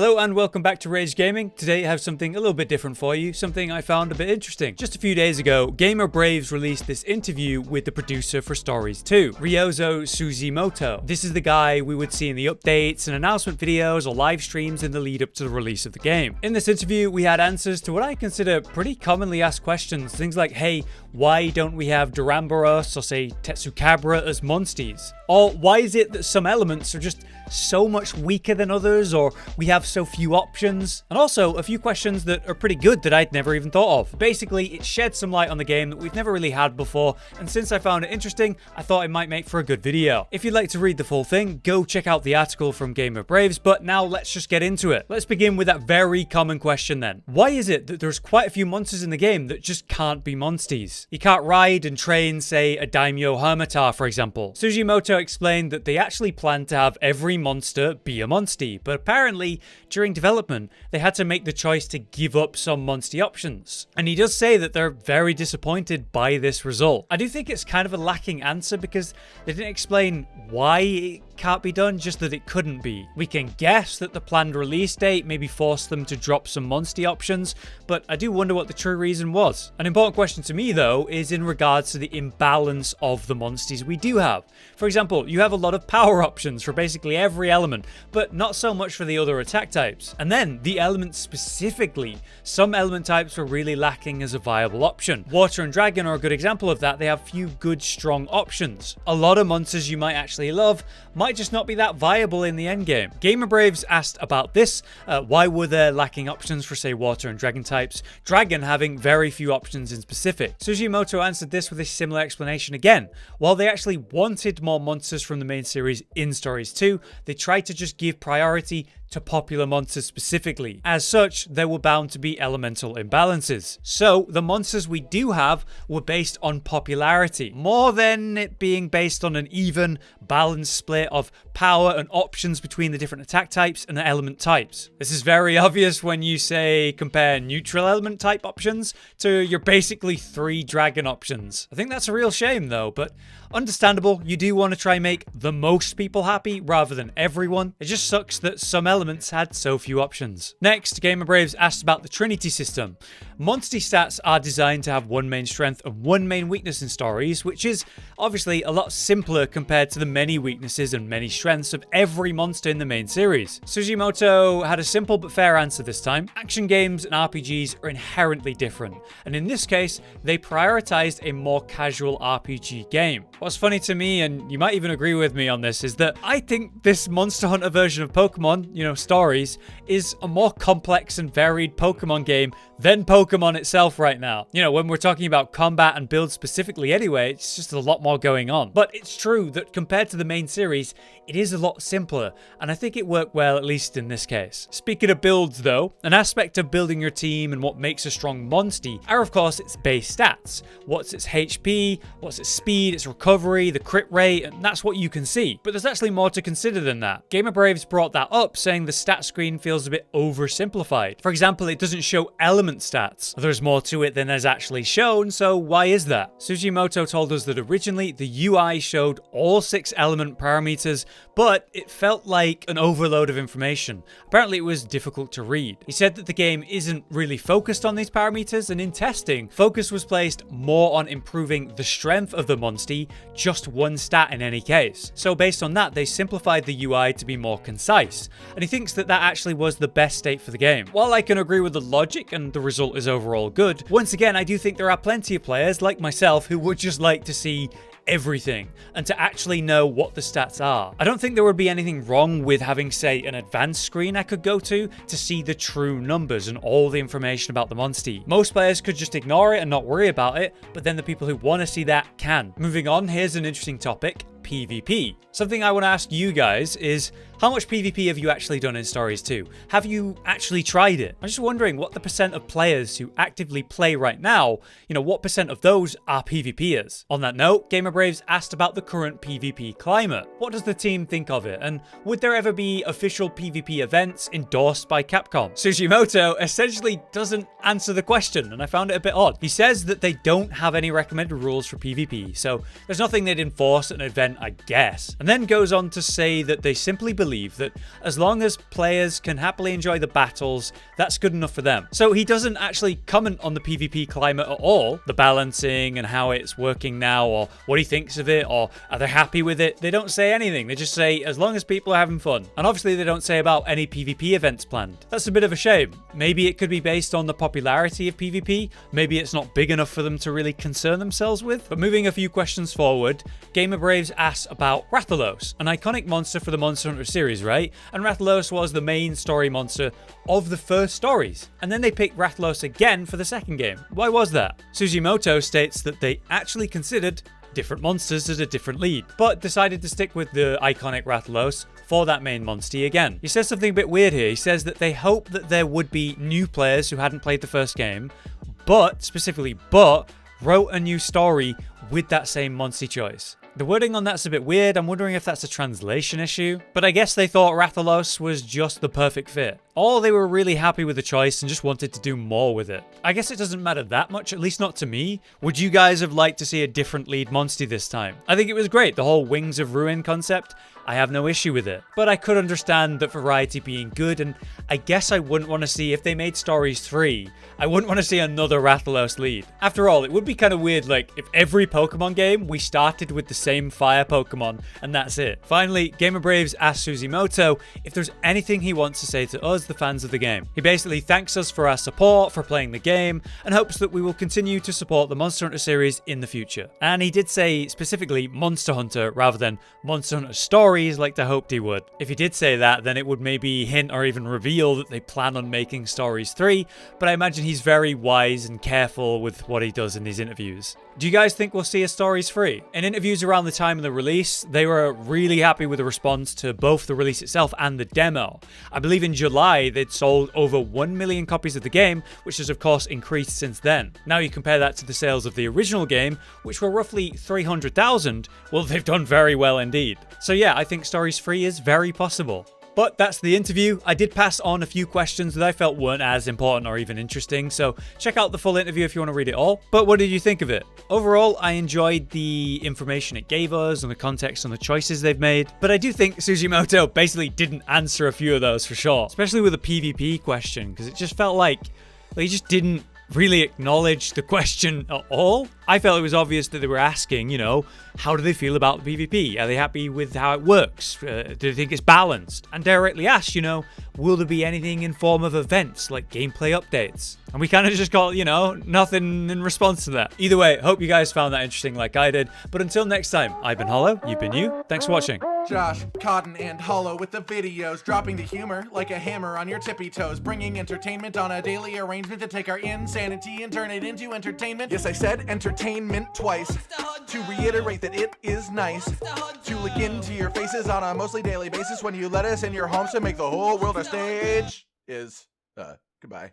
Hello and welcome back to Rage Gaming. Today I have something a little bit different for you, something I found a bit interesting. Just a few days ago, Gamer Braves released this interview with the producer for Stories 2, Ryozo Sugimoto. This is the guy we would see in the updates and announcement videos or live streams in the lead up to the release of the game. In this interview, we had answers to what I consider pretty commonly asked questions. Things like, hey, why don't we have Duramboros or say Tetsucabra as Monsties? Or why is it that some elements are just so much weaker than others, or we have so few options? And also a few questions that are pretty good that I'd never even thought of. Basically, it sheds some light on the game that we've never really had before, and since I found it interesting, I thought it might make for a good video. If you'd like to read the full thing, go check out the article from Gamer Braves, but now let's just get into it. Let's begin with that very common question then. Why is it that there's quite a few monsters in the game that just can't be Monsties? You can't ride and train, say, a Dimayo Hermitaur, for example. Sugimoto explained that they actually planned to have every monster be a Monstie, but apparently during development they had to make the choice to give up some Monstie options, and he does say that they're very disappointed by this result. I do think it's kind of a lacking answer because they didn't explain why it can't be done, just that it couldn't be. We can guess that the planned release date maybe forced them to drop some Monstie options, but I do wonder what the true reason was. An important question to me though is in regards to the imbalance of the Monsties we do have. For example, you have a lot of power options for basically every element, but not so much for the other attack types. And then the elements specifically, some element types were really lacking as a viable option. Water and Dragon are a good example of that. They have few good strong options. A lot of monsters you might actually love might just not be that viable in the end game. Gamer Braves asked about this. Why were there lacking options for say Water and Dragon types, Dragon having very few options in specific? Sugimoto answered this with a similar explanation again. While they actually wanted more monsters from the main series in Stories 2, they tried to just give priority to popular monsters specifically. As such, there were bound to be elemental imbalances. So the monsters we do have were based on popularity, more than it being based on an even, balanced split of power and options between the different attack types and the element types. This is very obvious when you say compare neutral element type options to your basically 3 dragon options. I think that's a real shame though, but understandable. You do want to try and make the most people happy rather than everyone. It just sucks that some elements had so few options. Next, Gamer Braves asked about the Trinity System. Monstie stats are designed to have one main strength and one main weakness in Stories, which is obviously a lot simpler compared to the many weaknesses and many strengths of every monster in the main series. Sugimoto had a simple but fair answer this time. Action games and RPGs are inherently different, and in this case, they prioritized a more casual RPG game. What's funny to me, and you might even agree with me on this, is that I think this Monster Hunter version of Pokemon, Stories, is a more complex and varied Pokemon game than Pokemon itself right now. When we're talking about combat and build specifically anyway, it's just a lot more going on. But it's true that compared to the main series, it is a lot simpler, and I think it worked well, at least in this case. Speaking of builds though, an aspect of building your team and what makes a strong Monstie are of course its base stats. What's its HP, what's its speed, its recovery, the crit rate, and that's what you can see. But there's actually more to consider than that. Gamer Braves brought that up, saying the stat screen feels a bit oversimplified. For example, it doesn't show element stats. There's more to it than is actually shown, so why is that? Sugimoto told us that originally the UI showed all 6 element parameters, but it felt like an overload of information. Apparently it was difficult to read. He said that the game isn't really focused on these parameters, and in testing, focus was placed more on improving the strength of the Monstie, just one stat in any case. So based on that, they simplified the UI to be more concise, and he thinks that that actually was the best state for the game. While I can agree with the logic and the result is overall good, once again I do think there are plenty of players like myself who would just like to see everything and to actually know what the stats are. I don't think there would be anything wrong with having, say, an advanced screen I could go to see the true numbers and all the information about the Monstie. Most players could just ignore it and not worry about it, but then the people who want to see that can. Moving on, here's an interesting topic. PvP. Something I want to ask you guys is, how much PvP have you actually done in Stories 2? Have you actually tried it? I'm just wondering what the percent of players who actively play right now, what percent of those are PvPers? On that note, Gamer Braves asked about the current PvP climate. What does the team think of it? And would there ever be official PvP events endorsed by Capcom? Sugimoto essentially doesn't answer the question, and I found it a bit odd. He says that they don't have any recommended rules for PvP, so there's nothing they'd enforce at an event I guess. And then goes on to say that they simply believe that as long as players can happily enjoy the battles, that's good enough for them. So he doesn't actually comment on the PvP climate at all, the balancing and how it's working now, or what he thinks of it, or are they happy with it. They don't say anything. They just say as long as people are having fun. And obviously they don't say about any PvP events planned. That's a bit of a shame. Maybe it could be based on the popularity of PvP. Maybe it's not big enough for them to really concern themselves with. But moving a few questions forward, GamerBraves asks about Rathalos, an iconic monster for the Monster Hunter series, right? And Rathalos was the main story monster of the first stories. And then they picked Rathalos again for the second game. Why was that? Tsujimoto states that they actually considered different monsters as a different lead, but decided to stick with the iconic Rathalos for that main Monstie again. He says something a bit weird here. He says that they hope that there would be new players who hadn't played the first game, but wrote a new story with that same Monstie choice. The wording on that's a bit weird. I'm wondering if that's a translation issue, but I guess they thought Rathalos was just the perfect fit. Or they were really happy with the choice and just wanted to do more with it. I guess it doesn't matter that much, at least not to me. Would you guys have liked to see a different lead Monstie this time? I think it was great, the whole Wings of Ruin concept. I have no issue with it. But I could understand that variety being good, and I guess I wouldn't want to see, if they made Stories 3, I wouldn't want to see another Rathalos lead. After all, it would be kind of weird, like, if every Pokemon game, we started with the same fire Pokemon, and that's it. Finally, GamerBraves asks Tsujimoto if there's anything he wants to say to us, the fans of the game. He basically thanks us for our support, for playing the game, and hopes that we will continue to support the Monster Hunter series in the future. And he did say specifically Monster Hunter rather than Monster Hunter Stories, like I hoped he would. If he did say that, then it would maybe hint or even reveal that they plan on making Stories 3, but I imagine he's very wise and careful with what he does in these interviews. Do you guys think we'll see a Stories 3? In interviews around the time of the release, they were really happy with the response to both the release itself and the demo. I believe in July, they'd sold over 1 million copies of the game, which has of course increased since then. Now you compare that to the sales of the original game, which were roughly 300,000, well, they've done very well indeed. So yeah, I think Stories 3 is very possible. But that's the interview. I did pass on a few questions that I felt weren't as important or even interesting, so check out the full interview if you want to read it all. But what did you think of it? Overall, I enjoyed the information it gave us and the context on the choices they've made, but I do think Tsujimoto basically didn't answer a few of those for sure, especially with the PvP question, because it just felt like he just didn't really acknowledge the question at all. I felt it was obvious that they were asking, you know, how do they feel about the PvP? Are they happy with how it works? Do they think it's balanced? And directly asked, you know, will there be anything in form of events like gameplay updates? And we kind of just got, you know, nothing in response to that. Either way, hope you guys found that interesting like I did. But until next time, I've been Hollow, you've been you. Thanks for watching. Josh, Cotton, and Hollow with the videos, dropping the humor like a hammer on your tippy toes, bringing entertainment on a daily arrangement to take our insanity and turn it into entertainment. Yes, I said entertainment twice, to reiterate that it is nice to look into your faces on a mostly daily basis when you let us in your homes to make the whole world a stage. Goodbye.